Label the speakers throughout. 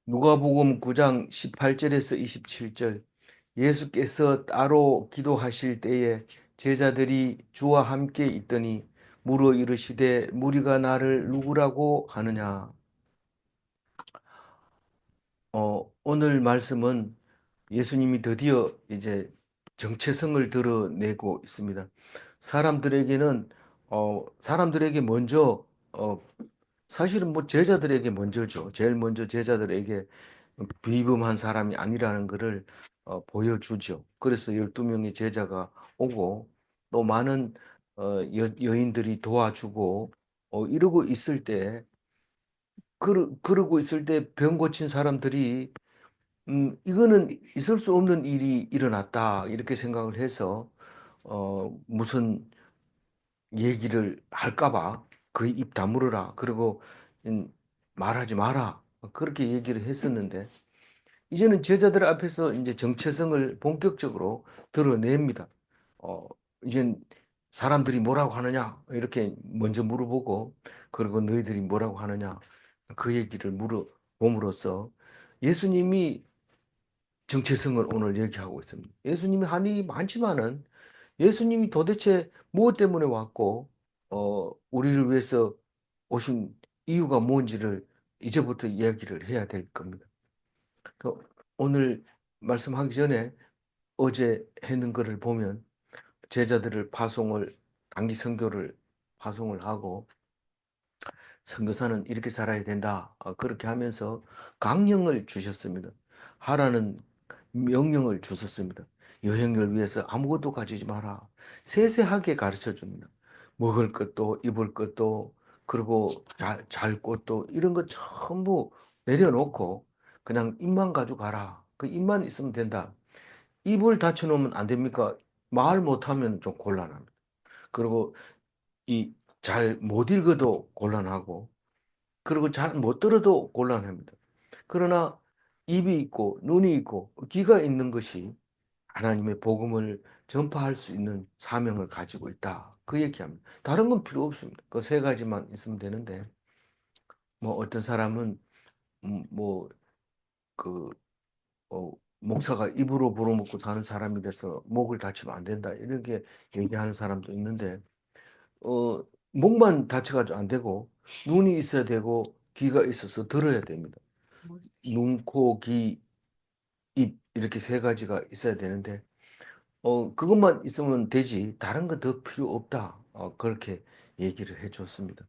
Speaker 1: 누가복음 9장 18절에서 27절. 예수께서 따로 기도하실 때에 제자들이 주와 함께 있더니 물어 이르시되 무리가 나를 누구라고 하느냐. 오늘 말씀은 예수님이 드디어 이제 정체성을 드러내고 있습니다. 사람들에게는 사람들에게 먼저 사실은 뭐 제자들에게 먼저죠. 제일 먼저 제자들에게 비범한 사람이 아니라는 것을 보여주죠. 그래서 12명의 제자가 오고 또 많은 여인들이 도와주고 이러고 있을 때 그러고 있을 때 병 고친 사람들이 이거는 있을 수 없는 일이 일어났다 이렇게 생각을 해서 무슨 얘기를 할까 봐 그 입 다물어라 그리고 음, 말하지 마라 그렇게 얘기를 했었는데 이제는 제자들 앞에서 이제 정체성을 본격적으로 드러냅니다. 어, 이젠 사람들이 뭐라고 하느냐 이렇게 먼저 물어보고 그리고 너희들이 뭐라고 하느냐 그 얘기를 물어봄으로써 예수님이 정체성을 오늘 얘기하고 있습니다. 예수님이 한 일이 많지만은 예수님이 도대체 무엇 때문에 왔고 우리를 위해서 오신 이유가 뭔지를 이제부터 이야기를 해야 될 겁니다. 그 오늘 말씀하기 전에 어제 했는 거를 보면 제자들을 단기 선교를 파송을 하고 선교사는 이렇게 살아야 된다. 그렇게 하면서 강령을 주셨습니다. 하라는 명령을 주셨습니다. 여행을 위해서 아무것도 가지지 마라. 세세하게 가르쳐 줍니다. 먹을 것도 입을 것도 그리고 잘 것도 이런 거 전부 내려놓고 그냥 입만 가지고 가라. 그 입만 있으면 된다. 입을 닫혀놓으면 안 됩니까? 말 못하면 좀 곤란합니다. 그리고 이 잘 못 읽어도 곤란하고 그리고 잘 못 들어도 곤란합니다. 그러나 입이 있고 눈이 있고 귀가 있는 것이 하나님의 복음을 전파할 수 있는 사명을 가지고 있다. 그 얘기합니다. 다른 건 필요 없습니다. 그 세 가지만 있으면 되는데 뭐 어떤 사람은 뭐그 목사가 입으로 불어먹고 사는 사람이라서 목을 다치면 안 된다. 이렇게 얘기하는 사람도 있는데 어, 목만 다쳐가지고 안 되고 눈이 있어야 되고 귀가 있어서 들어야 됩니다. 눈, 코, 귀, 입 이렇게 세 가지가 있어야 되는데 그것만 있으면 되지 다른 거 더 필요 없다. 그렇게 얘기를 해줬습니다.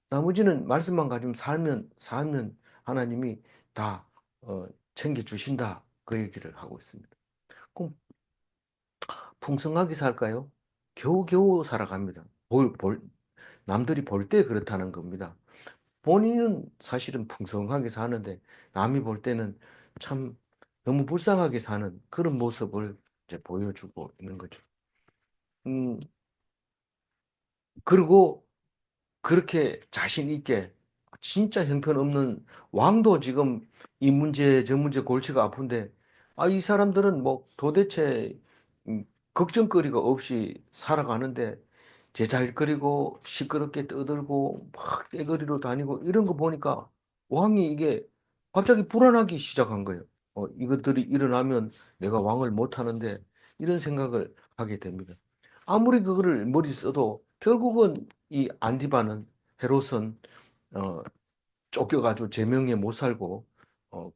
Speaker 1: 나머지는 말씀만 가지고 살면 하나님이 다 챙겨주신다. 그 얘기를 하고 있습니다. 그럼 풍성하게 살까요? 겨우겨우 살아갑니다. 남들이 볼 때 그렇다는 겁니다. 본인은 사실은 풍성하게 사는데 남이 볼 때는 참 너무 불쌍하게 사는 그런 모습을 이제 보여주고 있는 거죠. 음, 그리고 그렇게 자신 있게 진짜 형편없는 왕도 지금 이 문제 저 문제 골치가 아픈데 이 사람들은 뭐 도대체 걱정거리가 없이 살아가는데 제잘거리고 시끄럽게 떠들고 막 떼거리로 다니고 이런 거 보니까 왕이 이게 갑자기 불안하기 시작한 거예요. 이것들이 일어나면 내가 왕을 못 하는데 이런 생각을 하게 됩니다. 아무리 그거를 머리 써도 결국은 이 안디바는 헤롯은 어, 쫓겨가지고 제명에 못 살고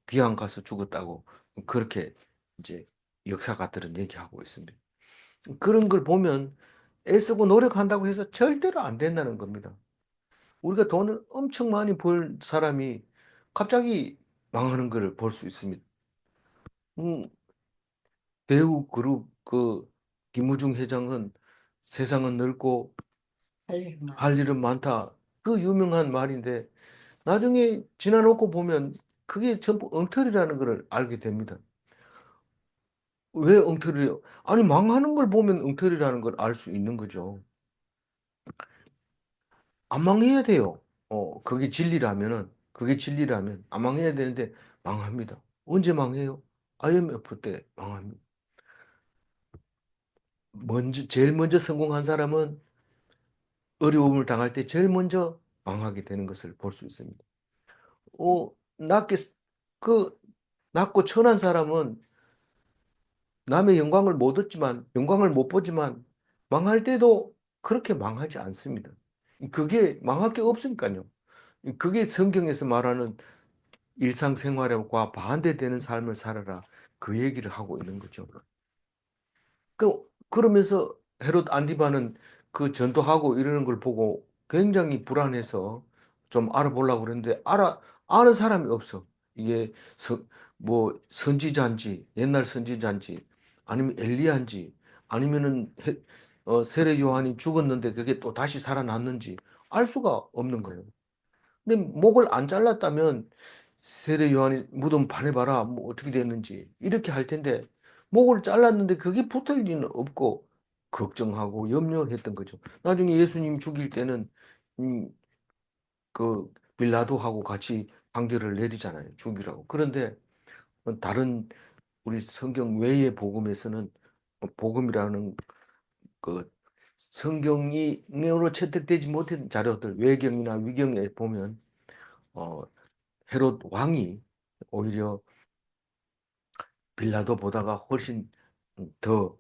Speaker 1: 귀양 가서 죽었다고 그렇게 이제 역사가들은 얘기하고 있습니다. 그런 걸 보면 애쓰고 노력한다고 해서 절대로 안 된다는 겁니다. 우리가 돈을 엄청 많이 벌 사람이 갑자기 망하는 걸 볼 수 있습니다. 음, 대우그룹 그 김우중 회장은 세상은 넓고 할 일은 많다. 그 유명한 말인데 나중에 지나놓고 보면 그게 전부 엉터리라는 걸 알게 됩니다. 왜 엉터리요? 아니 망하는 걸 보면 엉터리라는 걸 알 수 있는 거죠. 안 망해야 돼요. 그게 진리라면 안 망해야 되는데 망합니다. 언제 망해요? IMF 때 망합니다. 제일 먼저 성공한 사람은 어려움을 당할 때 제일 먼저 망하게 되는 것을 볼 수 있습니다. 낮게 그 낮고 천한 사람은 남의 영광을 못 얻지만, 영광을 못 보지만, 망할 때도 그렇게 망하지 않습니다. 그게 망할 게 없으니까요. 그게 성경에서 말하는 일상생활과 반대되는 삶을 살아라. 그 얘기를 하고 있는 거죠. 그러면서 헤롯 안디바는 그 전도하고 이러는 걸 보고 굉장히 불안해서 좀 알아보려고 그랬는데 아는 사람이 없어. 이게 뭐 선지자인지 옛날 선지자인지 아니면 엘리야인지 아니면은 세례 요한이 죽었는데 그게 또 다시 살아났는지 알 수가 없는 거예요. 근데 목을 안 잘랐다면 세례 요한이 무덤 파내봐라 뭐 어떻게 됐는지 이렇게 할 텐데 목을 잘랐는데 그게 붙을 리는 없고 걱정하고 염려했던 거죠. 나중에 예수님 죽일 때는 음, 그 빌라도하고 같이 판결을 내리잖아요. 죽이라고. 그런데 다른 우리 성경 외의 복음에서는 복음이라는 그 성경으로 채택되지 못한 자료들 외경이나 위경에 보면 어, 헤롯 왕이 오히려 빌라도보다가 훨씬 더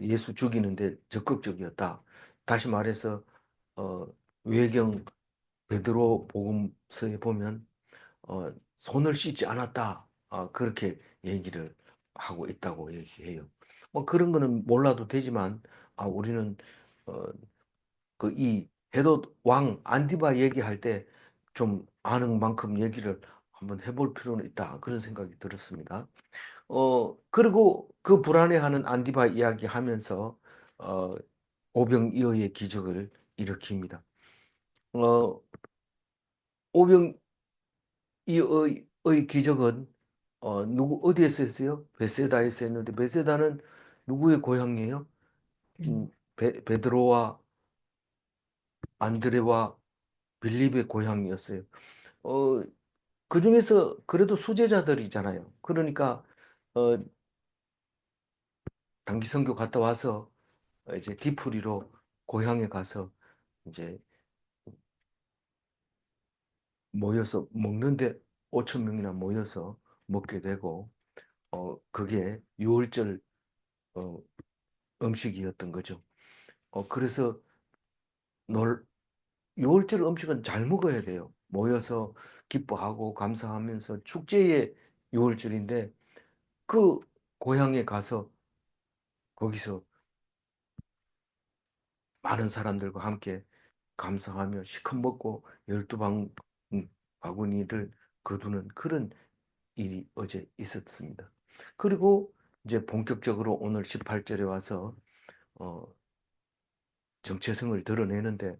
Speaker 1: 예수 죽이는데 적극적이었다. 다시 말해서 어, 외경 베드로 복음서에 보면 손을 씻지 않았다. 그렇게 얘기를 하고 있다고 얘기해요. 뭐 그런 거는 몰라도 되지만 우리는 어, 그 이 헤롯 왕 안디바 얘기할 때 좀 아는 만큼 얘기를 한번 해볼 필요는 있다. 그런 생각이 들었습니다. 그리고 그 불안해하는 안디바 이야기 하면서, 어, 오병이어의 기적을 일으킵니다. 어, 오병이어의 기적은, 어디에서 했어요? 베세다에서 했는데, 베세다는 누구의 고향이에요? 베드로와 안드레와 빌립의 고향이었어요. 어, 그 중에서 그래도 수제자들이잖아요. 그러니까, 어, 단기 선교 갔다 와서 이제 디프리로 고향에 가서 이제 모여서 먹는데 5천 명이나 모여서 먹게 되고 그게 유월절 어, 음식이었던 거죠. 그래서 놀 유월절 음식은 잘 먹어야 돼요. 모여서 기뻐하고 감사하면서 축제의 유월절인데 그 고향에 가서 거기서 많은 사람들과 함께 감사하며 시컷 먹고 12방 바구니를 거두는 그런 일이 어제 있었습니다. 그리고 이제 본격적으로 오늘 18절에 와서 어, 정체성을 드러내는데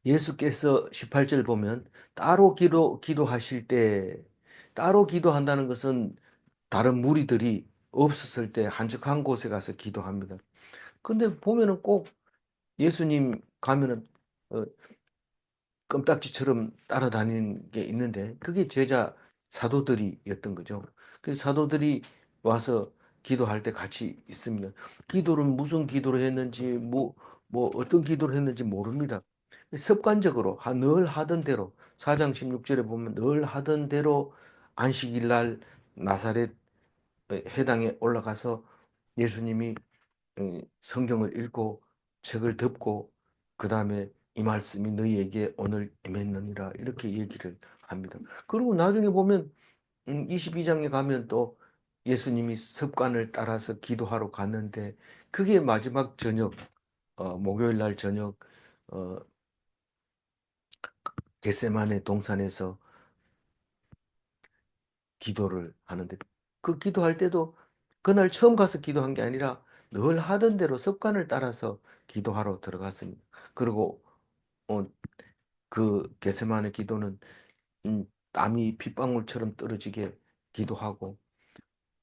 Speaker 1: 예수께서 18절 보면 따로 기도하실 때 따로 기도한다는 것은 다른 무리들이 없었을 때 한적한 곳에 가서 기도합니다. 근데 보면은 꼭 예수님 가면은 어, 껌딱지처럼 따라다니는 게 있는데 그게 제자 사도들이었던 거죠. 그 사도들이 와서 기도할 때 같이 있습니다. 기도는 무슨 기도를 했는지 뭐 어떤 기도를 했는지 모릅니다. 습관적으로 늘 하던 대로 4장 16절에 보면 늘 하던 대로 안식일 날 나사렛 회당에 올라가서 예수님이 성경을 읽고 책을 덮고 그 다음에 이 말씀이 너희에게 오늘 임했느니라 이렇게 얘기를 합니다. 그리고 나중에 보면 22장에 가면 또 예수님이 습관을 따라서 기도하러 갔는데 그게 마지막 저녁 목요일 날 저녁 어, 겟세마네 동산에서 기도를 하는데 그 기도할 때도 그날 처음 가서 기도한 게 아니라 늘 하던 대로 습관을 따라서 기도하러 들어갔습니다. 그리고 어, 그 겟세마네 기도는 땀이 핏방울처럼 떨어지게 기도하고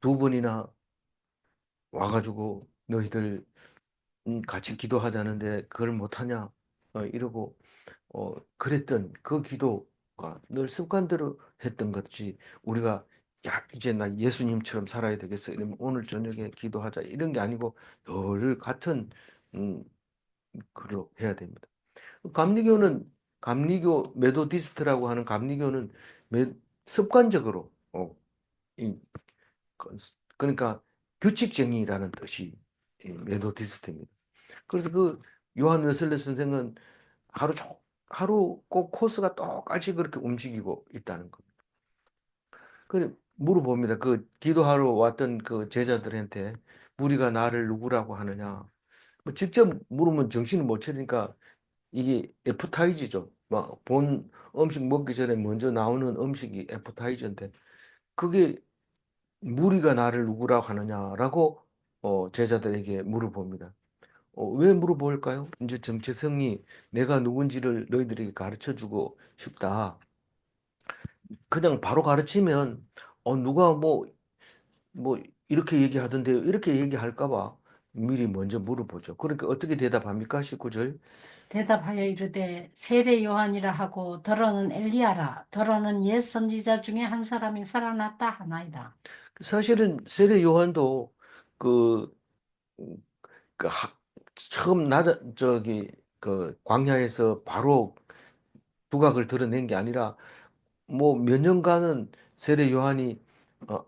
Speaker 1: 두 번이나 와가지고 너희들 같이 기도하자는데 그걸 못하냐 이러고 그랬던 그 기도가 늘 습관대로 했던 것이 우리가 야, 이제 나 예수님처럼 살아야 되겠어. 이러면 오늘 저녁에 기도하자. 이런 게 아니고 늘 같은, 음, 그로 해야 됩니다. 감리교는, 감리교 메소디스트라고 하는 감리교는 습관적으로 이, 그- 그러니까 규칙쟁이라는 뜻이 이 메소디스트입니다. 그래서 그 요한 웨슬리 선생은 하루 종 하루 꼭 코스가 똑같이 그렇게 움직이고 있다는 겁니다. 그 물어봅니다. 그 기도하러 왔던 그 제자들한테 무리가 나를 누구라고 하느냐. 뭐 직접 물으면 정신을 못 차리니까 이게 애프타이즈죠. 막 본 음식 먹기 전에 먼저 나오는 음식이 애프타이저인데 그게 무리가 나를 누구라고 하느냐라고 제자들에게 물어봅니다. 왜 물어볼까요? 이제 정체성이 내가 누군지를 너희들에게 가르쳐 주고 싶다. 그냥 바로 가르치면 누가 뭐 이렇게 얘기하던데요. 이렇게 얘기할까 봐 미리 먼저 물어보죠. 그러니까 어떻게 대답합니까? 19절.
Speaker 2: 대답하여 이르되 세례 요한이라 하고 더러는 엘리야라 더러는 옛 선지자 중에 한 사람이 살아났다 하나이다.
Speaker 1: 사실은 세례 요한도 그, 그 처음 저기 그 광야에서 바로 두각을 드러낸 게 아니라 뭐 몇 년간은 세례 요한이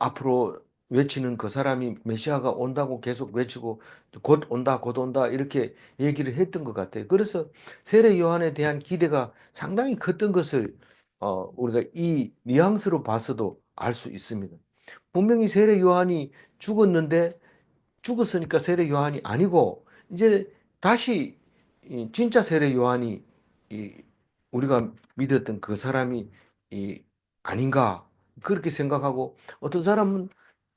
Speaker 1: 앞으로 외치는 그 사람이 메시아가 온다고 계속 외치고 곧 온다, 곧 온다 이렇게 얘기를 했던 것 같아요. 그래서 세례 요한에 대한 기대가 상당히 컸던 것을 우리가 이 뉘앙스로 봐서도 알 수 있습니다. 분명히 세례 요한이 죽었는데 죽었으니까 세례 요한이 아니고 이제 다시 이 진짜 세례 요한이 이 우리가 믿었던 그 사람이 이 아닌가 그렇게 생각하고 어떤 사람은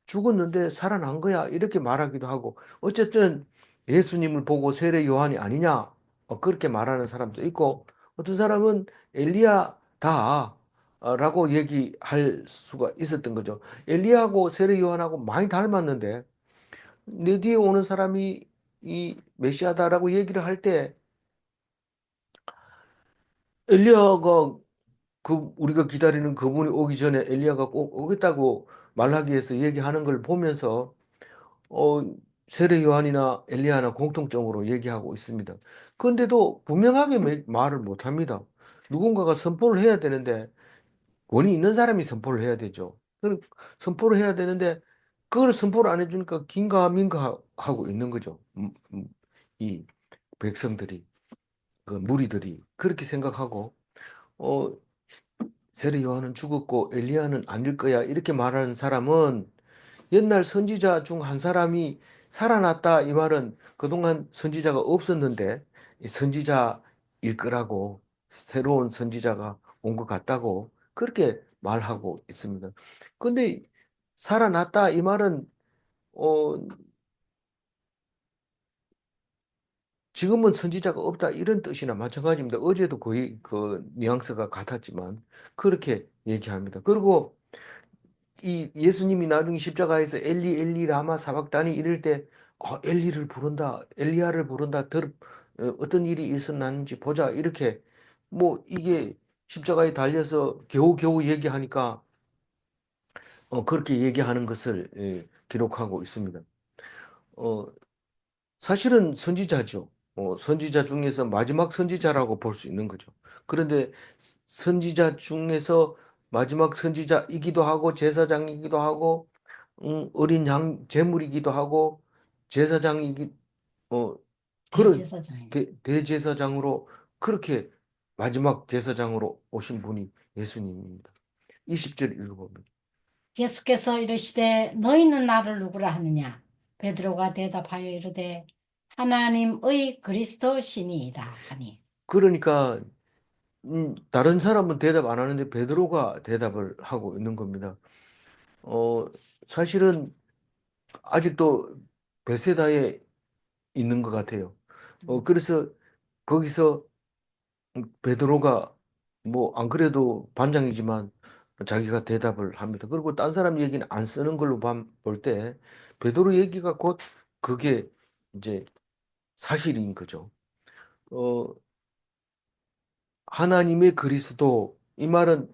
Speaker 1: 죽었는데 살아난 거야 이렇게 말하기도 하고 어쨌든 예수님을 보고 세례 요한이 아니냐 그렇게 말하는 사람도 있고 어떤 사람은 엘리야다 라고 얘기할 수가 있었던 거죠. 엘리야하고 세례 요한하고 많이 닮았는데 내 뒤에 오는 사람이 이 메시아다라고 얘기를 할 때 엘리야가 그 우리가 기다리는 그분이 오기 전에 엘리야가 꼭 오겠다고 말하기 위해서 얘기하는 걸 보면서 어 세례 요한이나 엘리야나 공통적으로 얘기하고 있습니다. 그런데도 분명하게 말을 못 합니다. 누군가가 선포를 해야 되는데 권위 있는 사람이 선포를 해야 되죠. 선포를 해야 되는데 그걸 선포를 안 해주니까 긴가민가 하고 있는 거죠. 이 백성들이 그 무리들이 그렇게 생각하고 어 세례 요한은 죽었고 엘리야는 아닐 거야 이렇게 말하는 사람은 옛날 선지자 중 한 사람이 살아났다 이 말은 그동안 선지자가 없었는데 이 선지자일 거라고 새로운 선지자가 온 것 같다고 그렇게 말하고 있습니다. 근데 살아났다 이 말은 어 지금은 선지자가 없다 이런 뜻이나 마찬가지입니다. 어제도 거의 그 뉘앙스가 같았지만 그렇게 얘기합니다. 그리고 이 예수님이 나중에 십자가에서 엘리 엘리 라마 사박다니 이럴 때 엘리를 부른다 엘리야를 부른다 어떤 일이 있었는지 보자 이렇게 뭐 이게 십자가에 달려서 겨우겨우 얘기하니까 그렇게 얘기하는 것을 기록하고 있습니다. 어, 사실은 선지자죠. 선지자 중에서 마지막 선지자라고 볼 수 있는 거죠. 그런데 선지자 중에서 마지막 선지자이기도 하고 제사장이기도 하고 어린 양 제물이기도 하고 제사장이기 어 그런
Speaker 2: 대제사장이.
Speaker 1: 대제사장으로 그렇게 마지막 제사장으로 오신 분이 예수님입니다. 20절 읽어봅니다.
Speaker 2: 예수께서 이르시되 너희는 나를 누구라 하느냐? 베드로가 대답하여 이르되 하나님의 그리스도 신이이다 하니.
Speaker 1: 그러니까 다른 사람은 대답 안 하는데 베드로가 대답을 하고 있는 겁니다. 어, 사실은 아직도 베세다에 있는 것 같아요. 그래서 거기서 베드로가 뭐 안 그래도 반장이지만 자기가 대답을 합니다. 그리고 딴 사람 얘기는 안 쓰는 걸로 볼 때 베드로 얘기가 곧 그게 이제 사실인 거죠. 어, 하나님의 그리스도 이 말은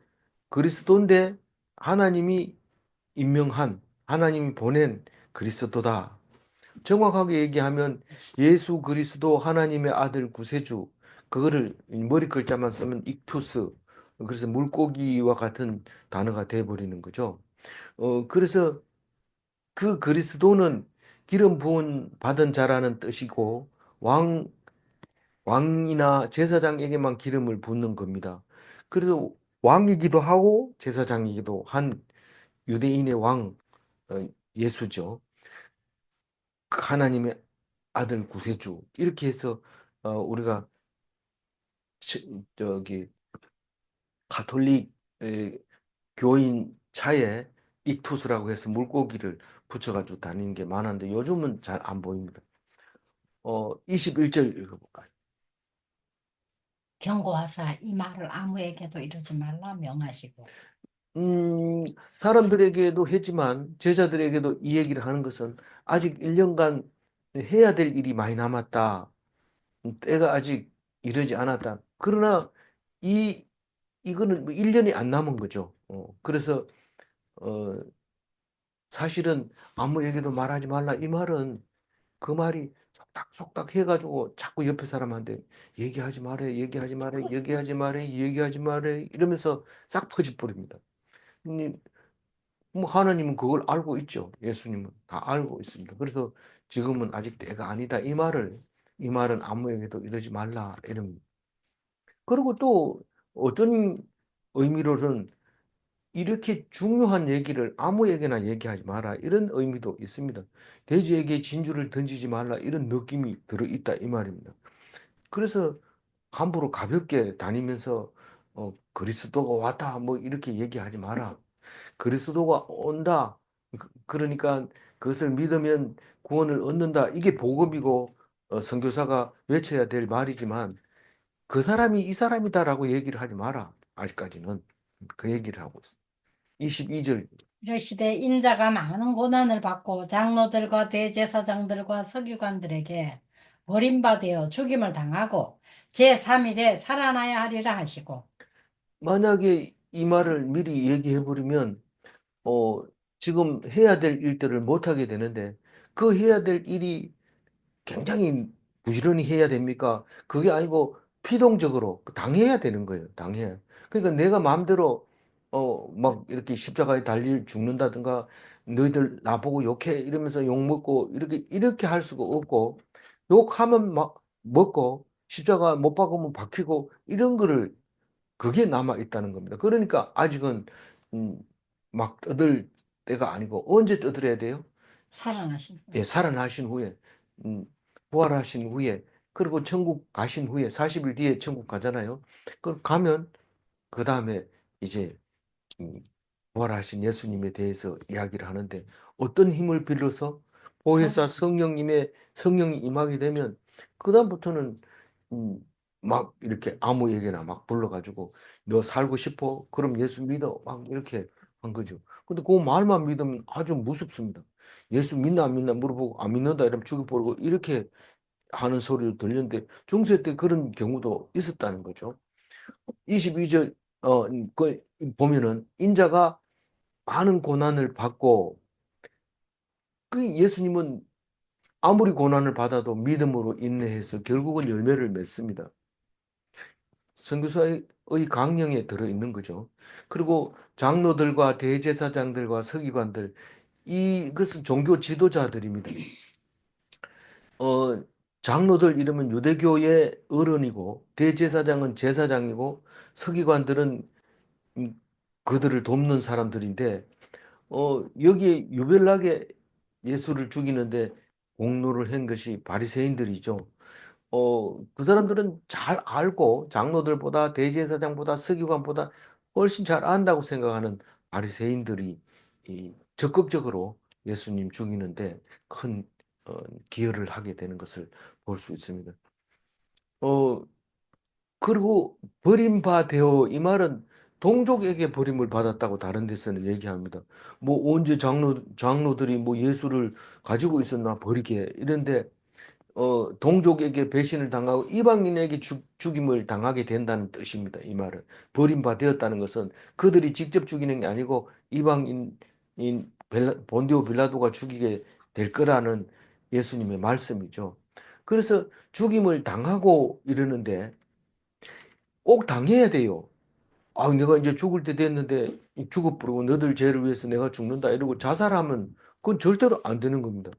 Speaker 1: 그리스도인데 하나님이 임명한 하나님이 보낸 그리스도다. 정확하게 얘기하면 예수 그리스도 하나님의 아들 구세주 그거를 머리 글자만 쓰면 익투스 그래서 물고기와 같은 단어가 돼버리는 거죠. 그래서 그 그리스도는 기름 부은 받은 자라는 뜻이고 왕 왕이나 제사장에게만 기름을 붓는 겁니다. 그래서 왕이기도 하고 제사장이기도 한 유대인의 왕 예수죠. 그 하나님의 아들 구세주 이렇게 해서 우리가 저기 가톨릭 교인 차에 익투스라고 해서 물고기를 붙여가지고 다니는 게 많았는데 요즘은 잘 안 보입니다. 21절 읽어볼까요?
Speaker 2: 경고하사 이 말을 아무에게도 이루지 말라 명하시고.
Speaker 1: 음, 사람들에게도 했지만 제자들에게도 이 얘기를 하는 것은 아직 1년간 해야 될 일이 많이 남았다. 때가 아직 이르지 않았다. 그러나 이 이거는 뭐 1년이 안 남은 거죠. 그래서 어, 사실은 아무에게도 말하지 말라. 이 말은 그 말이 속닥속닥 해가지고 자꾸 옆에 사람한테 얘기하지 말해, 얘기하지 말해, 얘기하지 말해, 얘기하지 말해 이러면서 싹 퍼져버립니다. 뭐 하나님은 그걸 알고 있죠. 예수님은 다 알고 있습니다. 그래서 지금은 아직 때가 아니다. 이 말은 아무에게도 이러지 말라. 이런. 그리고 또 어떤 의미로는 이렇게 중요한 얘기를 아무에게나 얘기하지 마라. 이런 의미도 있습니다. 돼지에게 진주를 던지지 말라. 이런 느낌이 들어있다. 이 말입니다. 그래서 함부로 가볍게 다니면서 그리스도가 왔다. 뭐 이렇게 얘기하지 마라. 그리스도가 온다. 그러니까 그것을 믿으면 구원을 얻는다. 이게 복음이고 선교사가 외쳐야 될 말이지만 그 사람이 이 사람이다라고 얘기를 하지 마라. 아직까지는 그 얘기를 하고 있어. 22절.
Speaker 2: 이르시되 인자가 많은 고난을 받고 장로들과 대제사장들과 서기관들에게 버림받아 죽임을 당하고 제3일에 살아나야 하리라 하시고.
Speaker 1: 만약에 이 말을 미리 얘기해 버리면 어, 지금 해야 될 일들을 못 하게 되는데 그 해야 될 일이 굉장히 부지런히 해야 됩니까? 그게 아니고 피동적으로 당해야 되는 거예요. 당해야. 그러니까 내가 마음대로 막 이렇게 십자가에 달릴 죽는다든가 너희들 나보고 욕해 이러면서 욕 먹고 이렇게 할 수가 없고 욕하면 막 먹고 십자가 못 박으면 박히고 이런 거를 그게 남아 있다는 겁니다. 그러니까 아직은 음, 막 떠들 때가 아니고 언제 떠들어야 돼요?
Speaker 2: 살아나신
Speaker 1: 예,
Speaker 2: 후에.
Speaker 1: 살아나신 후에, 음, 부활하신 후에, 그리고 천국 가신 후에, 40일 뒤에 천국 가잖아요. 그 가면, 그 다음에 이제, 음, 부활하신 예수님에 대해서 이야기를 하는데, 어떤 힘을 빌려서 보혜사 성령님의 성령이 임하게 되면, 그다음부터는, 음, 막 이렇게 아무에게나 막 불러가지고, 너 살고 싶어? 그럼 예수 믿어? 막 이렇게 한 거죠. 근데 그 말만 믿으면 아주 무섭습니다. 예수 믿나 안 믿나 물어보고 안 믿는다 이러면 죽여버리고 이렇게 하는 소리를 들렸는데 중세 때 그런 경우도 있었다는 거죠. 22절 보면은 인자가 많은 고난을 받고 그 예수님은 아무리 고난을 받아도 믿음으로 인내해서 결국은 열매를 맺습니다. 선교사의 강령에 들어 있는 거죠. 그리고 장로들과 대제사장들과 서기관들 이것은 종교 지도자들입니다. 어, 장로들 이름은 유대교의 어른이고 대제사장은 제사장이고 서기관들은 음, 그들을 돕는 사람들인데 여기에 유별나게 예수를 죽이는데 공로를 한 것이 바리새인들이죠. 그 사람들은 잘 알고 장로들보다 대제사장보다 서기관보다 훨씬 잘 안다고 생각하는 바리새인들이 적극적으로 예수님 죽이는데 큰 어, 기여를 하게 되는 것을 볼 수 있습니다. 어, 그리고 버림받아요. 이 말은 동족에게 버림을 받았다고 다른 데서는 얘기합니다. 뭐 언제 장로들이 뭐 예수를 가지고 있었나 버리게 이런데 동족에게 배신을 당하고 이방인에게 죽임을 당하게 된다는 뜻입니다. 이 말은 버림받았다는 것은 그들이 직접 죽이는 게 아니고 이방인 본디오 빌라도가 죽이게 될 거라는 예수님의 말씀이죠. 그래서 죽임을 당하고 이러는데 꼭 당해야 돼요. 아, 내가 이제 죽을 때 됐는데 죽어버리고 너들 죄를 위해서 내가 죽는다 이러고 자살하면 그건 절대로 안 되는 겁니다.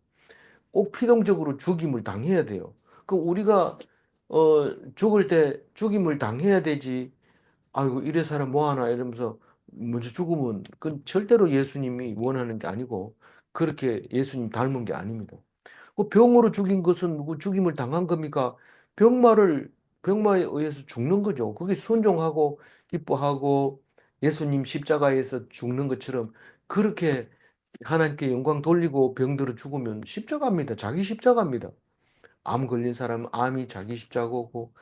Speaker 1: 꼭 필연적으로 죽임을 당해야 돼요. 그 우리가 죽을 때 죽임을 당해야 되지. 아이고 이래 사람 뭐하나 이러면서 먼저 죽으면 그건 절대로 예수님이 원하는 게 아니고 그렇게 예수님 닮은 게 아닙니다. 그 병으로 죽인 것은 누구 죽임을 당한 겁니까? 병마를 병마에 의해서 죽는 거죠. 그게 순종하고 기뻐하고 예수님 십자가에서 죽는 것처럼 그렇게 하나님께 영광 돌리고 병들어 죽으면 십자가입니다. 자기 십자가입니다. 암 걸린 사람은 암이 자기 십자가고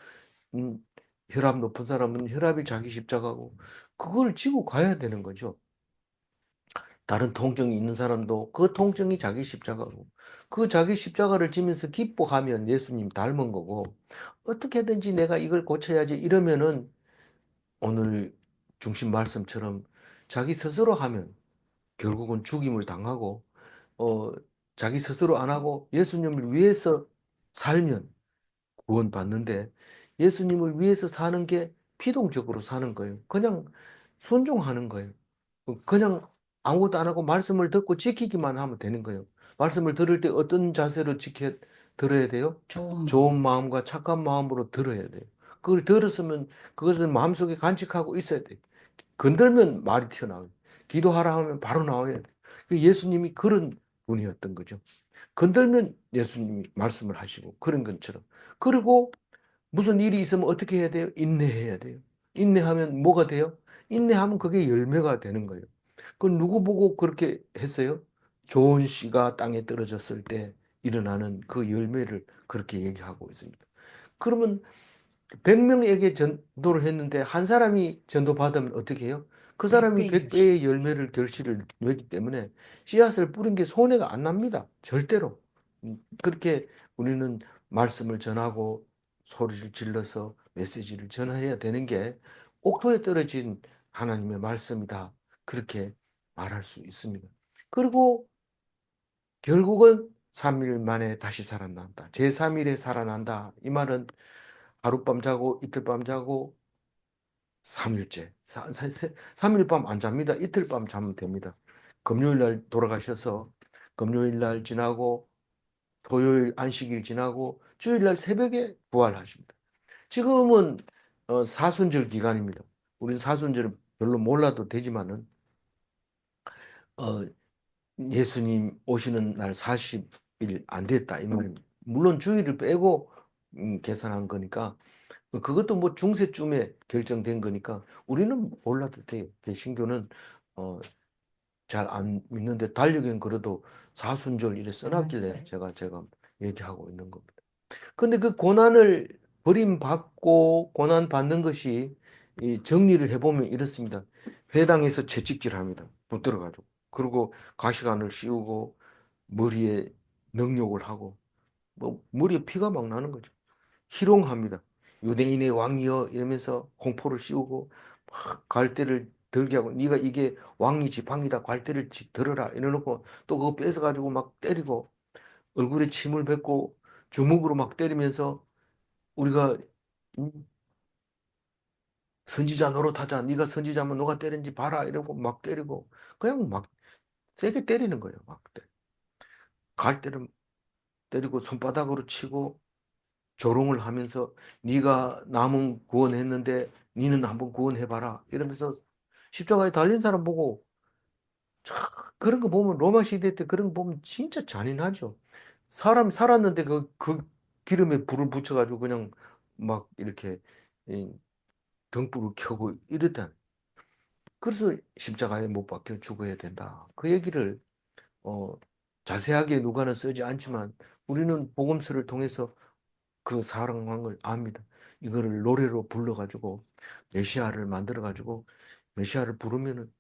Speaker 1: 음, 혈압 높은 사람은 혈압이 자기 십자가고 그걸 지고 가야 되는 거죠. 다른 통증이 있는 사람도 그 통증이 자기 십자가고 그 자기 십자가를 지면서 기뻐하면 예수님 닮은 거고 어떻게든지 내가 이걸 고쳐야지 이러면은 오늘 중심 말씀처럼 자기 스스로 하면 결국은 죽임을 당하고 어, 자기 스스로 안 하고 예수님을 위해서 살면 구원받는데 예수님을 위해서 사는 게 피동적으로 사는 거예요. 그냥 순종하는 거예요. 그냥 아무것도 안 하고 말씀을 듣고 지키기만 하면 되는 거예요. 말씀을 들을 때 어떤 자세로 들어야 돼요?
Speaker 2: 좋은
Speaker 1: 좋은
Speaker 2: 마음.
Speaker 1: 마음과 착한 마음으로 들어야 돼요. 그걸 들었으면 그것은 마음속에 간직하고 있어야 돼요. 건들면 말이 튀어나와요. 기도하라 하면 바로 나와야 돼요. 예수님이 그런 분이었던 거죠. 건들면 예수님이 말씀을 하시고 그런 것처럼. 그리고 무슨 일이 있으면 어떻게 해야 돼요? 인내해야 돼요. 인내하면 뭐가 돼요? 인내하면 그게 열매가 되는 거예요. 그건 누구 보고 그렇게 했어요? 좋은 씨가 땅에 떨어졌을 때 일어나는 그 열매를 그렇게 얘기하고 있습니다. 그러면 100명에게 전도를 했는데 한 사람이 전도받으면 어떻게 해요? 그 사람이
Speaker 2: 백배의 열심.
Speaker 1: 100배의 열매를 결실을 맺기 때문에 씨앗을 뿌린 게 손해가 안 납니다. 절대로. 그렇게 우리는 말씀을 전하고 소리를 질러서 메시지를 전해야 되는 게 옥토에 떨어진 하나님의 말씀이다. 그렇게 말할 수 있습니다. 그리고 결국은 3일 만에 다시 살아난다. 제3일에 살아난다. 이 말은 하룻밤 자고 이틀 밤 자고 3일째. 3일 밤 안 잡니다. 이틀 밤 자면 됩니다. 금요일 날 돌아가셔서 금요일 날 지나고 토요일 안식일 지나고 주일 날 새벽에 부활하십니다. 지금은 사순절 기간입니다. 우리는 사순절을 별로 몰라도 되지만은 어, 예수님 오시는 날 40일 안 됐다 이 말입니다. 물론 주일을 빼고 계산한 거니까 그것도 뭐 중세쯤에 결정된 거니까 우리는 몰라도 돼요. 개신교는 어, 잘 안 믿는데 달력엔 그래도 사순절 이래
Speaker 2: 아,
Speaker 1: 써놨길래
Speaker 2: 그래.
Speaker 1: 제가 얘기하고 있는 겁니다. 근데 그 고난을 버림받고 고난 받는 것이 이 정리를 해보면 이렇습니다. 회당에서 채찍질합니다. 붙들어가지고. 그리고 가시관을 씌우고 머리에 능욕을 하고 뭐 머리에 피가 막 나는 거죠. 희롱합니다. 유대인의 왕이여 이러면서 공포를 씌우고 막 갈대를 들게 하고 네가 이게 왕이 지팡이다 갈대를 들어라 이래놓고 또 그거 뺏어가지고 막 때리고 얼굴에 침을 뱉고 주먹으로 막 때리면서 우리가 음, 선지자 노릇하자 네가 선지자면 누가 때린지 봐라 이러고 막 때리고 그냥 막 세게 때리는 거예요. 막 갈대를 때리고 손바닥으로 치고 조롱을 하면서 네가 남은 구원했는데 니는 한번 구원해봐라 이러면서 십자가에 달린 사람 보고 참 그런 거 보면 로마 시대 때 그런 거 보면 진짜 잔인하죠. 사람 살았는데 그 기름에 불을 붙여가지고 그냥 막 이렇게 이 등불을 켜고 이랬다. 그래서 십자가에 못 박혀 죽어야 된다. 그 얘기를 어, 자세하게 누가는 쓰지 않지만 우리는 복음서를 통해서 그 상황을 압니다. 이거를 노래로 불러가지고 메시아를 만들어가지고 메시아를 부르면은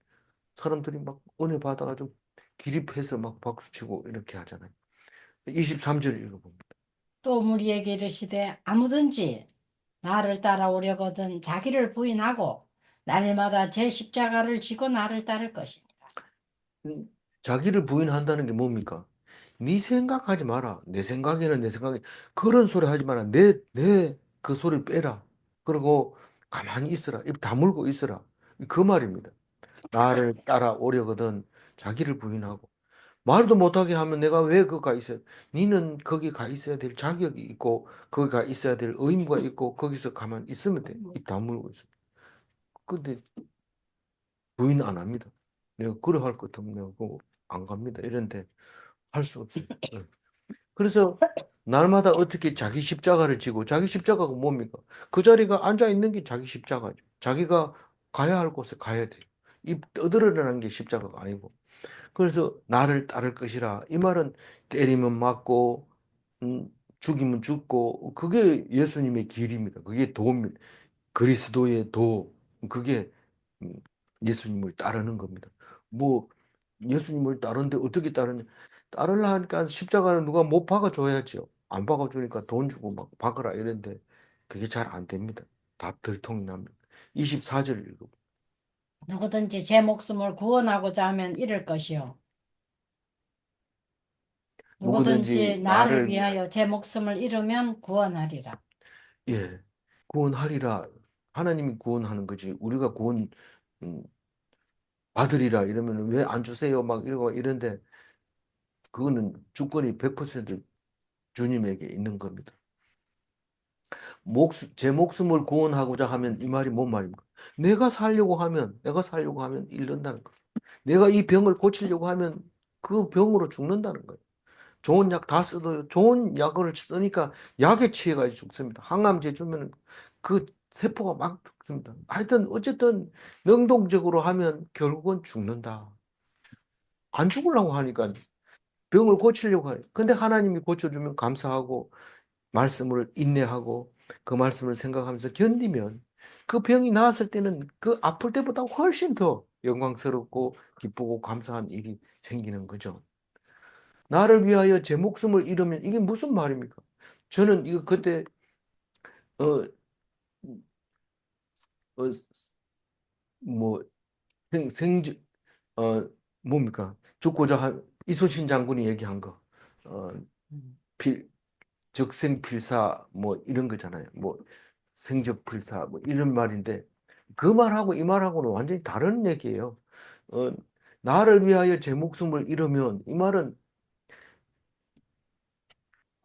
Speaker 1: 사람들이 막 은혜 받아가지고 기립해서 막 박수치고 이렇게 하잖아요. 23절 읽어봅니다.
Speaker 2: 또 우리에게 이르시되 아무든지 나를 따라오려거든 자기를 부인하고 날마다 제 십자가를 지고 나를 따를 것이니.
Speaker 1: 자기를 부인한다는 게 뭡니까? 네 생각하지 마라. 내 생각에는 내 생각에 그런 소리 하지 마라. 내 그 소리 빼라. 그리고 가만히 있어라. 입 다물고 있어라. 그 말입니다. 나를 따라오려거든 자기를 부인하고 말도 못하게 하면 내가 왜 거기 가 있어야 니는 거기 가 있어야 될 자격이 있고 거기 가 있어야 될 의무가 있고 거기서 가만 있으면 돼. 입 다물고 있어. 근데 부인 안 합니다. 내가 그래 할 것 같으면 내가 그거 안 갑니다. 이런데 할 수 없어요. 네. 그래서 날마다 어떻게 자기 십자가를 지고 자기 십자가가 뭡니까? 그 자리가 앉아 있는 게 자기 십자가죠. 자기가 가야 할 곳에 가야 돼요. 이 떠들어라는 게 십자가가 아니고. 그래서 나를 따를 것이라. 이 말은 때리면 맞고, 음, 죽이면 죽고, 그게 예수님의 길입니다. 그게 도입니다. 그리스도의 도, 그게 음, 예수님을 따르는 겁니다. 뭐, 예수님을 따르는데 어떻게 따르냐? 따르려 하니까 십자가를 누가 못 박아줘야죠. 안 박아주니까 돈 주고 막 박으라 이랬는데 그게 잘 안 됩니다. 다 들통이 납니다. 24절 읽어.
Speaker 2: 누구든지 제 목숨을 구원하고자 하면 잃을 것이요. 누구든지
Speaker 1: 누구든지
Speaker 2: 나를
Speaker 1: 나를
Speaker 2: 위하여 제 목숨을 잃으면 구원하리라.
Speaker 1: 예, 구원하리라. 하나님이 구원하는 거지. 우리가 구원 음, 받으리라 이러면 왜 안 주세요? 막 이러고 이런데 그거는 주권이 100% 주님에게 있는 겁니다. 제 목숨을 구원하고자 하면 이 말이 뭔 말입니까? 내가 살려고 하면 잃는다는 거예요. 내가 이 병을 고치려고 하면 그 병으로 죽는다는 거예요. 좋은 약 다 써도 좋은 약을 쓰니까 약에 취해가지고 죽습니다. 항암제 주면 그 세포가 막 죽습니다. 하여튼 어쨌든 능동적으로 하면 결국은 죽는다. 안 죽으려고 하니까 병을 고치려고 하니까. 근데 하나님이 고쳐주면 감사하고 말씀을 인내하고 그 말씀을 생각하면서 견디면 그 병이 나았을 때는 그 아플 때보다 훨씬 더 영광스럽고 기쁘고 감사한 일이 생기는 거죠. 나를 위하여 제 목숨을 잃으면 이게 무슨 말입니까? 저는 이거 그때 어, 어, 뭐 생, 생, 어, 뭡니까? 죽고자 한 이순신 장군이 얘기한 거, 어,
Speaker 2: 음.
Speaker 1: 필, 적생필사 뭐 이런 거잖아요. 뭐 생적필사 뭐 이런 말인데 그 말하고 이 말하고는 완전히 다른 얘기예요. 어, 나를 위하여 제 목숨을 잃으면 이 말은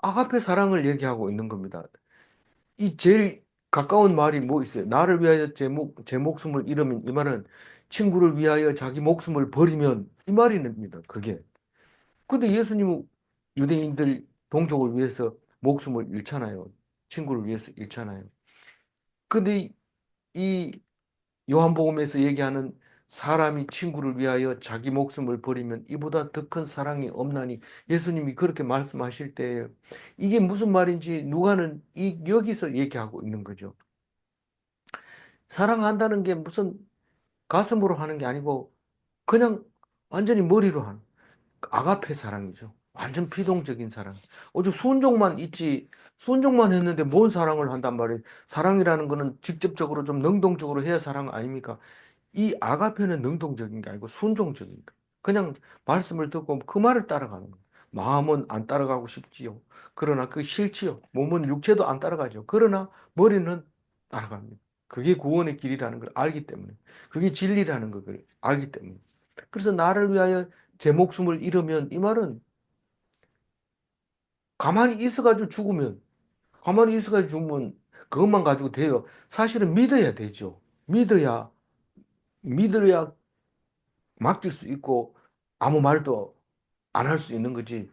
Speaker 1: 아가페 사랑을 얘기하고 있는 겁니다. 이 제일 가까운 말이 뭐 있어요? 나를 위하여 제 목숨을 잃으면 이 말은 친구를 위하여 자기 목숨을 버리면 이 말입니다. 그게. 근데 예수님은 유대인들 동족을 위해서 목숨을 잃잖아요. 친구를 위해서 잃잖아요. 근데 이 요한복음에서 얘기하는 사람이 친구를 위하여 자기 목숨을 버리면 이보다 더 큰 사랑이 없나니 예수님이 그렇게 말씀하실 때 이게 무슨 말인지 누가는 여기서 얘기하고 있는 거죠. 사랑한다는 게 무슨 가슴으로 하는 게 아니고 그냥 완전히 머리로 하는 아가페 사랑이죠. 완전 피동적인 사랑. 오직 순종만 있지, 순종만 했는데 뭔 사랑을 한단 말이에요. 사랑이라는 거는 직접적으로 좀 능동적으로 해야 사랑 아닙니까? 이 아가페는 능동적인 게 아니고 순종적인 거. 그냥 말씀을 듣고 그 말을 따라가는 거예요. 마음은 안 따라가고 싶지요. 그러나 그 싫지요. 몸은 육체도 안 따라가죠. 그러나 머리는 따라갑니다. 그게 구원의 길이라는 걸 알기 때문에. 그게 진리라는 걸 알기 때문에. 그래서 나를 위하여 제 목숨을 잃으면 이 말은 가만히 있어가지고 죽으면, 가만히 있어가지고 죽으면 그것만 가지고 돼요. 사실은 믿어야 되죠. 믿어야, 믿어야 맡길 수 있고 아무 말도 안 할 수 있는 거지.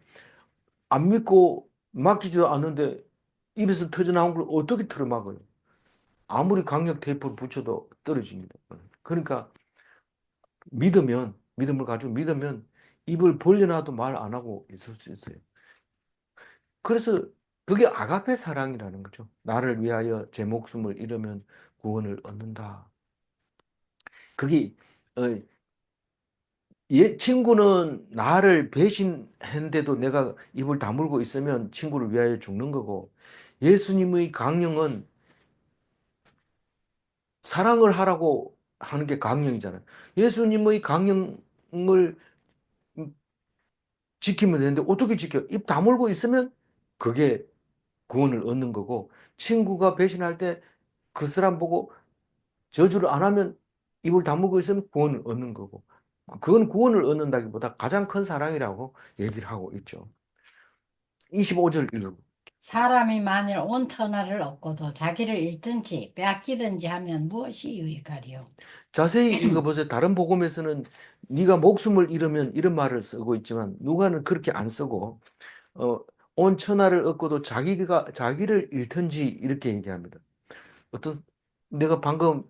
Speaker 1: 안 믿고 맡기지도 않는데 입에서 터져나온 걸 어떻게 틀어막아요? 아무리 강력 테이프를 붙여도 떨어집니다. 그러니까 믿음을 가지고 믿으면 입을 벌려놔도 말 안 하고 있을 수 있어요. 그래서 그게 아가페 사랑이라는 거죠. 나를 위하여 제 목숨을 잃으면 구원을 얻는다. 그게 어, 친구는 나를 배신했는데도 내가 입을 다물고 있으면 친구를 위하여 죽는 거고, 예수님의 강령은 사랑을 하라고 하는 게 강령이잖아요. 예수님의 강령을 지키면 되는데 어떻게 지켜? 입 다물고 있으면 그게 구원을 얻는 거고, 친구가 배신할 때 그 사람 보고 저주를 안 하면 입을 다물고 있으면 구원을 얻는 거고. 그건 구원을 얻는다기보다 가장 큰 사랑이라고 얘기를 하고 있죠. 25절 읽어.
Speaker 2: 사람이 만일 온 천하를 얻고도 자기를 잃든지 빼앗기든지 하면 무엇이 유익하리요?
Speaker 1: 자세히 읽어보세요. 다른 복음에서는 네가 목숨을 잃으면 이런 말을 쓰고 있지만 누가는 그렇게 안 쓰고 어, 온 천하를 얻고도 자기를 잃든지 이렇게 얘기합니다. 어떤 내가 방금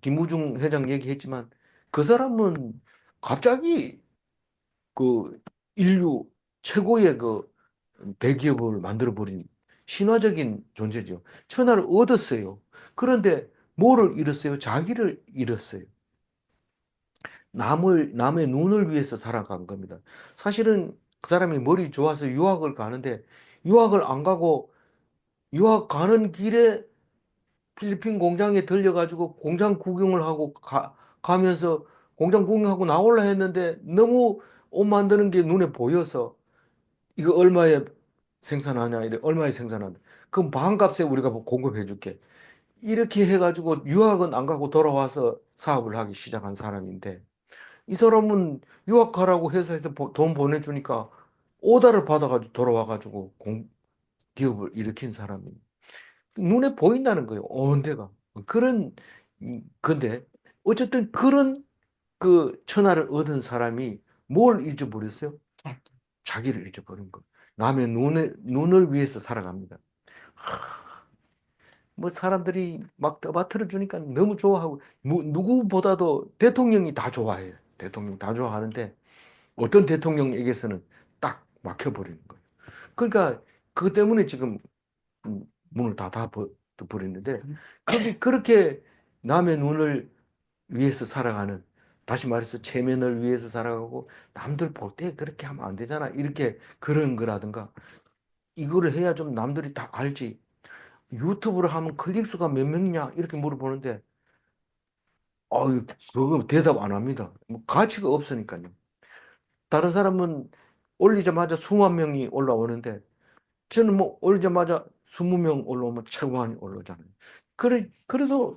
Speaker 1: 김우중 회장 얘기했지만 그 사람은 갑자기 그 인류 최고의 그 대기업을 만들어 버린 신화적인 존재죠. 천하를 얻었어요. 그런데 뭐를 잃었어요? 자기를 잃었어요. 남의 눈을 위해서 살아간 겁니다. 사실은 그 사람이 머리 좋아서 유학을 가는데 유학을 안 가고 유학 가는 길에 필리핀 공장에 들려가지고 공장 구경을 하고 가면서 공장 구경하고 나올라 했는데 너무 옷 만드는 게 눈에 보여서 이거 얼마에 생산하냐 이래 얼마에 생산하냐 그럼 반값에 우리가 공급해 줄게 이렇게 해가지고 유학은 안 가고 돌아와서 사업을 하기 시작한 사람인데 이 사람은 유학 가라고 회사에서 돈 보내주니까 오다를 받아가지고 돌아와가지고 기업을 일으킨 사람이 눈에 보인다는 거예요. 온 데가. 그런, 근데 어쨌든 그런 그 천하를 얻은 사람이 뭘 잊어버렸어요?
Speaker 2: 자기.
Speaker 1: 자기를 잊어버린 거. 남의 눈을 위해서 살아갑니다. 뭐 사람들이 막 떠받들어 주니까 너무 좋아하고, 누구보다도 대통령이 다 좋아해요. 대통령 다 좋아하는데 어떤 대통령에게서는 딱 막혀버리는 거예요. 그러니까 그 때문에 지금 문을 다 닫아버렸는데 그게 그렇게 남의 눈을 위해서 살아가는 다시 말해서 체면을 위해서 살아가고 남들 볼 때 그렇게 하면 안 되잖아 이렇게 그런 거라든가 이거를 해야 좀 남들이 다 알지 유튜브를 하면 클릭 수가 몇 명이냐 이렇게 물어보는데 아유 그거 대답 안 합니다 뭐 가치가 없으니까요 다른 사람은 올리자마자 수만 명이 올라오는데 저는 뭐 올리자마자 20명 올라오면 최고 많이 올라오잖아요. 그래도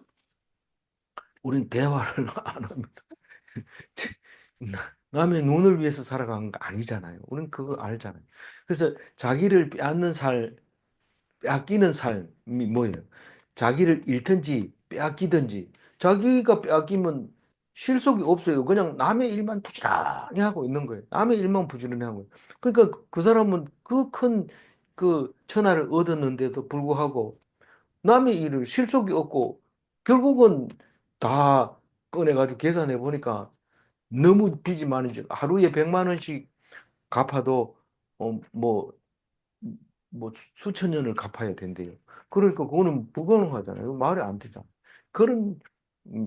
Speaker 1: 우린 대화를 안 합니다. 남의 눈을 위해서 살아가는 거 아니잖아요. 우린 그거 알잖아요. 그래서 자기를 빼앗기는 삶이 뭐예요? 자기를 잃든지 빼앗기든지 자기가 빼앗기면 실속이 없어요. 그냥 남의 일만 부지런히 하고 있는 거예요. 남의 일만 부지런히 하고. 그러니까 그 사람은 그 큰 그 천하를 얻었는데도 불구하고 남의 일을 실속이 없고 결국은 다 꺼내가지고 계산해 보니까 너무 빚이 많으죠. 하루에 100만 원씩 갚아도 뭐 수천 년을 갚아야 된대요. 그러니까 그거는 불가능하잖아요. 말이 안 되잖아. 그런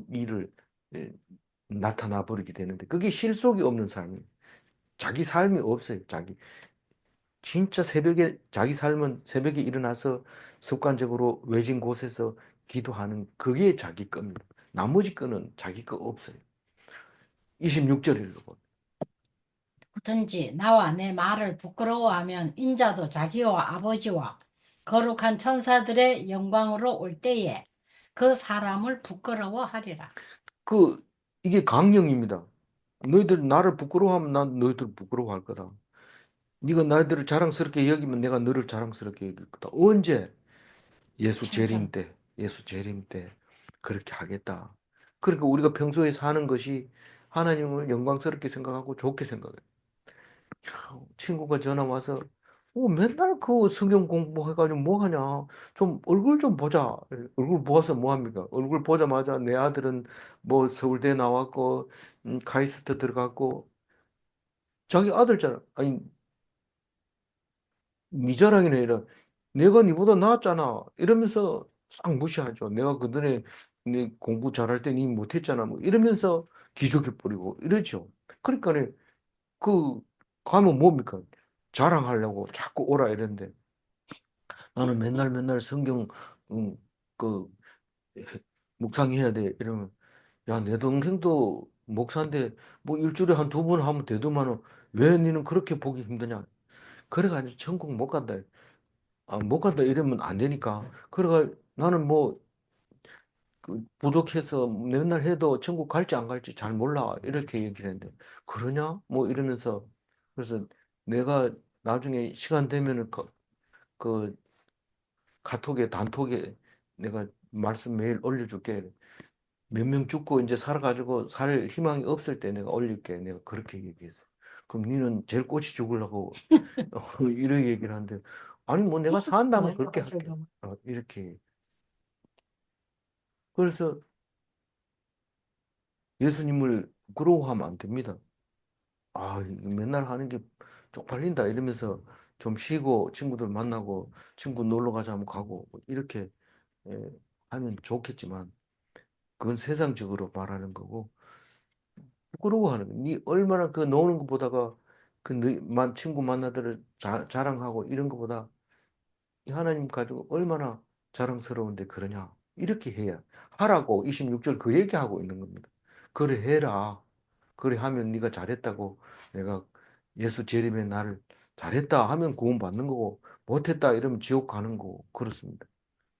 Speaker 1: 일을 예, 나타나 버리게 되는데 그게 실속이 없는 삶이에요. 자기 삶이 없어요. 진짜 새벽에 자기 삶은 새벽에 일어나서 습관적으로 외진 곳에서 기도하는 그게 자기 겁니다. 나머지 거는 자기 거 없어요. 26절에 읽어보
Speaker 2: 든지 나와 내 말을 부끄러워하면 인자도 자기와 아버지와 거룩한 천사들의 영광으로 올 때에 그 사람을 부끄러워하리라.
Speaker 1: 그 이게 강령입니다. 너희들 나를 부끄러워하면 난 너희들 부끄러워할 거다. 네가 나들을 자랑스럽게 여기면 내가 너를 자랑스럽게 여길 거다. 언제? 예수
Speaker 2: 천사.
Speaker 1: 재림 때, 예수 재림 때 그렇게 하겠다. 그러니까 우리가 평소에 사는 것이 하나님을 영광스럽게 생각하고 좋게 생각해요. 친구가 전화 와서 맨날 그 성경 공부해가지고 뭐 하냐? 좀 얼굴 좀 보자. 얼굴 보아서 뭐 합니까? 얼굴 보자마자 내 아들은 뭐 서울대 나왔고 카이스트 들어갔고 자기 아들잖아. 아니 네 자랑이네 이런 내가 니보다 낫잖아 이러면서 싹 무시하죠. 내가 그전에 네 공부 잘할 때 니 못했잖아 뭐 이러면서 기죽여 버리고 이러죠. 그러니까 그 가면 뭡니까? 자랑하려고 자꾸 오라 이랬는데 나는 맨날 맨날 성경 음, 그 묵상해야 돼 이러면 야 내 동생도 목사인데 뭐 일주일에 한 2번 하면 되더만은 왜 니는 그렇게 보기 힘드냐? 그래가지고 천국 못 간다. 못 간다 이러면 안 되니까. 그래가 나는 뭐 부족해서 맨날 해도 천국 갈지 안 갈지 잘 몰라. 이렇게 얘기를 했는데, 그러냐? 뭐 이러면서, 그래서 내가 나중에 시간 되면은 그 카톡에, 단톡에 내가 말씀 매일 올려줄게. 몇 명 죽고 이제 살아가지고 살 희망이 없을 때 내가 올릴게. 내가 그렇게 얘기했어. 그럼 니는 제일 꽃이 죽으려고 이렇게 얘기를 하는데, 아니 뭐 내가 산다면
Speaker 2: 뭐
Speaker 1: 그렇게
Speaker 2: 이것을
Speaker 1: 할게.
Speaker 2: 좀
Speaker 1: 이렇게. 그래서 예수님을 부끄러워하면 안 됩니다. 아, 이거 맨날 하는 게 쪽팔린다 이러면서 좀 쉬고 친구들 만나고 친구 놀러 가자면 가고 이렇게 예, 하면 좋겠지만 그건 세상적으로 말하는 거고 부끄러워하는 거. 니 얼마나 그 노는 것보다가 친구 만나들을 자랑하고 이런 것보다 이 하나님 가지고 얼마나 자랑스러운데 그러냐. 이렇게 해야 하라고 26절 그 얘기하고 있는 겁니다. 그래 해라. 그래 하면 네가 잘했다고 내가 예수 재림의 나를 잘했다 하면 구원 받는 거고 못했다 이러면 지옥 가는 거고 그렇습니다.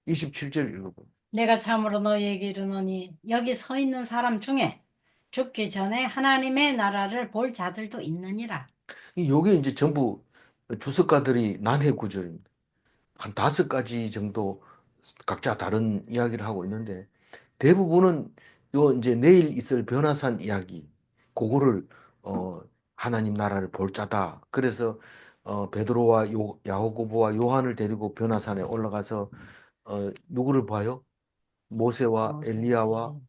Speaker 1: 27절 읽어봐.
Speaker 2: 내가 참으로 너희에게 이르노니 여기 서 있는 사람 중에 죽기 전에 하나님의 나라를 볼 자들도 있느니라.
Speaker 1: 요게 이제 전부 주석가들이 난해 구절입니다. 한 5가지 정도 각자 다른 이야기를 하고 있는데 대부분은 요 이제 내일 있을 변화산 이야기 그거를 어 하나님 나라를 볼 자다. 그래서 베드로와 야고보와 요한을 데리고 변화산에 올라가서 누구를 봐요? 모세와
Speaker 2: 모세.
Speaker 1: 엘리야와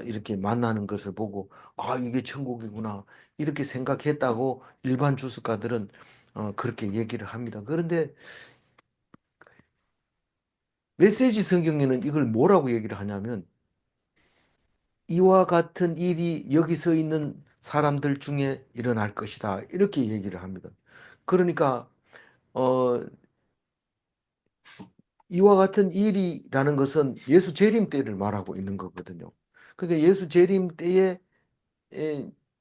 Speaker 1: 이렇게 만나는 것을 보고 아 이게 천국이구나 이렇게 생각했다고 일반 주석가들은 그렇게 얘기를 합니다. 그런데 메시지 성경에는 이걸 뭐라고 얘기를 하냐면 이와 같은 일이 여기 서 있는 사람들 중에 일어날 것이다. 이렇게 얘기를 합니다. 그러니까 어, 이와 같은 일이라는 것은 예수 재림 때를 말하고 있는 거거든요. 그러니까 예수 재림 때에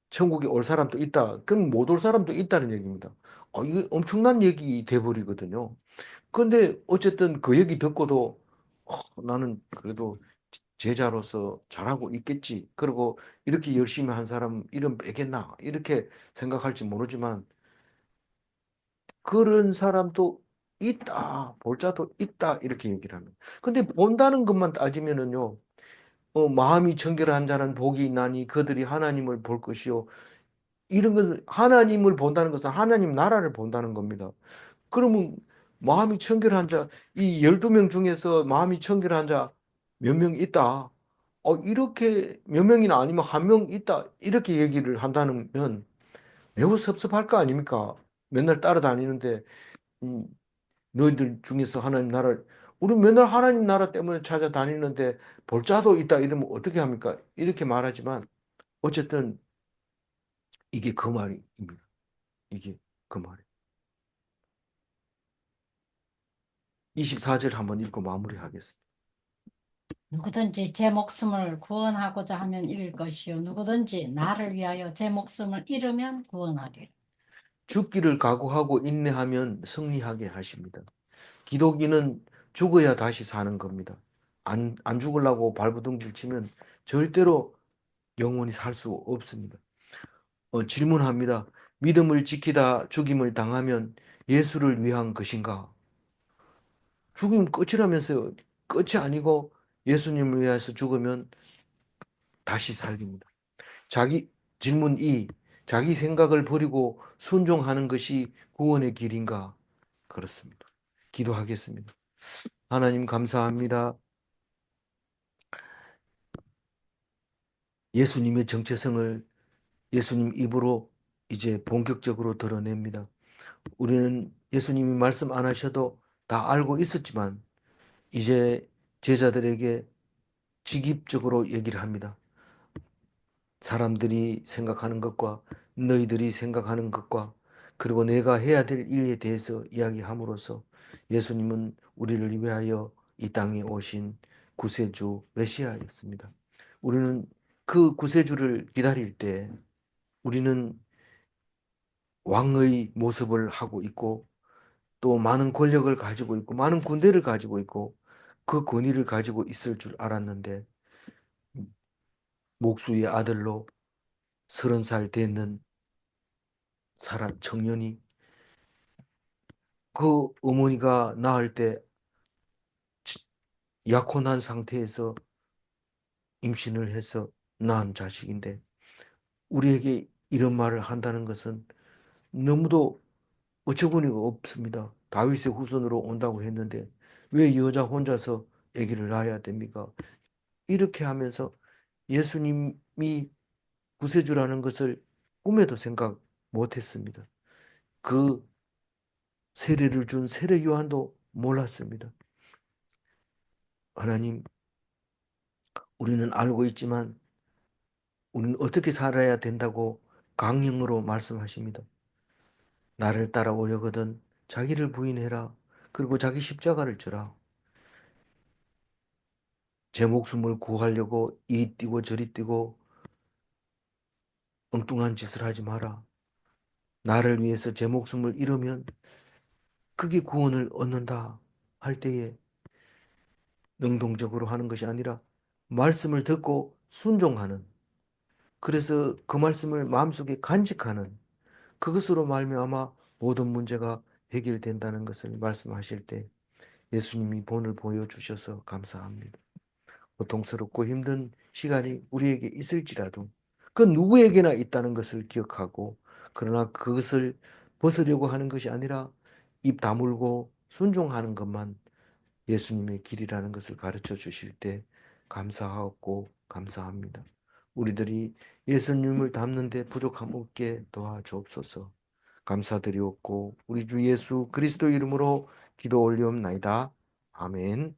Speaker 1: 천국에 올 사람도 있다. 그럼 못 올 사람도 있다는 얘기입니다. 이게 엄청난 얘기 돼버리거든요. 그런데 어쨌든 그 얘기 듣고도 나는 그래도 제자로서 잘하고 있겠지. 그리고 이렇게 열심히 한 사람 이름 빼겠나. 이렇게 생각할지 모르지만 그런 사람도 있다. 볼 자도 있다. 이렇게 얘기를 합니다. 근데 본다는 것만 따지면은요. 마음이 청결한 자는 복이 있나니 그들이 하나님을 볼 것이요. 이런 것은 하나님을 본다는 것은 하나님 나라를 본다는 겁니다. 그러면 마음이 청결한 자, 이 12명 중에서 마음이 청결한 자 몇 명 있다. 이렇게 몇 명이나 아니면 한 명 있다. 이렇게 얘기를 한다면 매우 섭섭할 거 아닙니까? 맨날 따라다니는데 음, 너희들 중에서 하나님 나라를 우리 맨날 하나님 나라 때문에 찾아다니는데 볼 자도 있다 이러면 어떻게 합니까? 이렇게 말하지만 어쨌든 이게 그 말입니다. 이게 그 말이에요. 24절 한번 읽고 마무리하겠습니다.
Speaker 2: 누구든지 제 목숨을 구원하고자 하면 잃을 것이요 누구든지 나를 위하여 제 목숨을 잃으면 구원하리라.
Speaker 1: 죽기를 각오하고 인내하면 승리하게 하십니다. 기독인은 죽어야 다시 사는 겁니다. 안 죽으려고 발버둥질 치면 절대로 영원히 살 수 없습니다. 질문합니다. 믿음을 지키다 죽임을 당하면 예수를 위한 것인가? 죽임 끝이라면서요. 끝이 아니고 예수님을 위해서 죽으면 다시 살립니다. 질문 2. 자기 생각을 버리고 순종하는 것이 구원의 길인가? 그렇습니다. 기도하겠습니다. 하나님 감사합니다. 예수님의 정체성을 예수님 입으로 이제 본격적으로 드러냅니다. 우리는 예수님이 말씀 안 하셔도 다 알고 있었지만 이제 제자들에게 직입적으로 얘기를 합니다. 사람들이 생각하는 것과 너희들이 생각하는 것과 그리고 내가 해야 될 일에 대해서 이야기함으로써 예수님은 우리를 위하여 이 땅에 오신 구세주 메시아였습니다. 우리는 그 구세주를 기다릴 때 우리는 왕의 모습을 하고 있고 또 많은 권력을 가지고 있고 많은 군대를 가지고 있고 그 권위를 가지고 있을 줄 알았는데 목수의 아들로 30살 되는 사람 청년이 그 어머니가 낳을 때 약혼한 상태에서 임신을 해서 낳은 자식인데 우리에게 이런 말을 한다는 것은 너무도 어처구니가 없습니다. 다윗의 후손으로 온다고 했는데 왜 여자 혼자서 아기를 낳아야 됩니까? 이렇게 하면서 예수님이 구세주라는 것을 꿈에도 생각 못했습니다. 그 세례를 준 세례 요한도 몰랐습니다. 하나님, 우리는 알고 있지만 우리는 어떻게 살아야 된다고 강령으로 말씀하십니다. 나를 따라오려거든 자기를 부인해라. 그리고 자기 십자가를 져라. 제 목숨을 구하려고 이리 뛰고 저리 뛰고 엉뚱한 짓을 하지 마라. 나를 위해서 제 목숨을 잃으면 그게 구원을 얻는다 할 때에 능동적으로 하는 것이 아니라 말씀을 듣고 순종하는, 그래서 그 말씀을 마음속에 간직하는, 그것으로 말미암아 모든 문제가 해결된다는 것을 말씀하실 때 예수님이 본을 보여주셔서 감사합니다. 고통스럽고 힘든 시간이 우리에게 있을지라도 그 누구에게나 있다는 것을 기억하고, 그러나 그것을 벗으려고 하는 것이 아니라 입 다물고 순종하는 것만 예수님의 길이라는 것을 가르쳐 주실 때 감사하고 감사합니다. 우리들이 예수님을 닮는 데 부족함 없게 도와주옵소서. 감사드리옵고 우리 주 예수 그리스도 이름으로 기도 올리옵나이다. 아멘.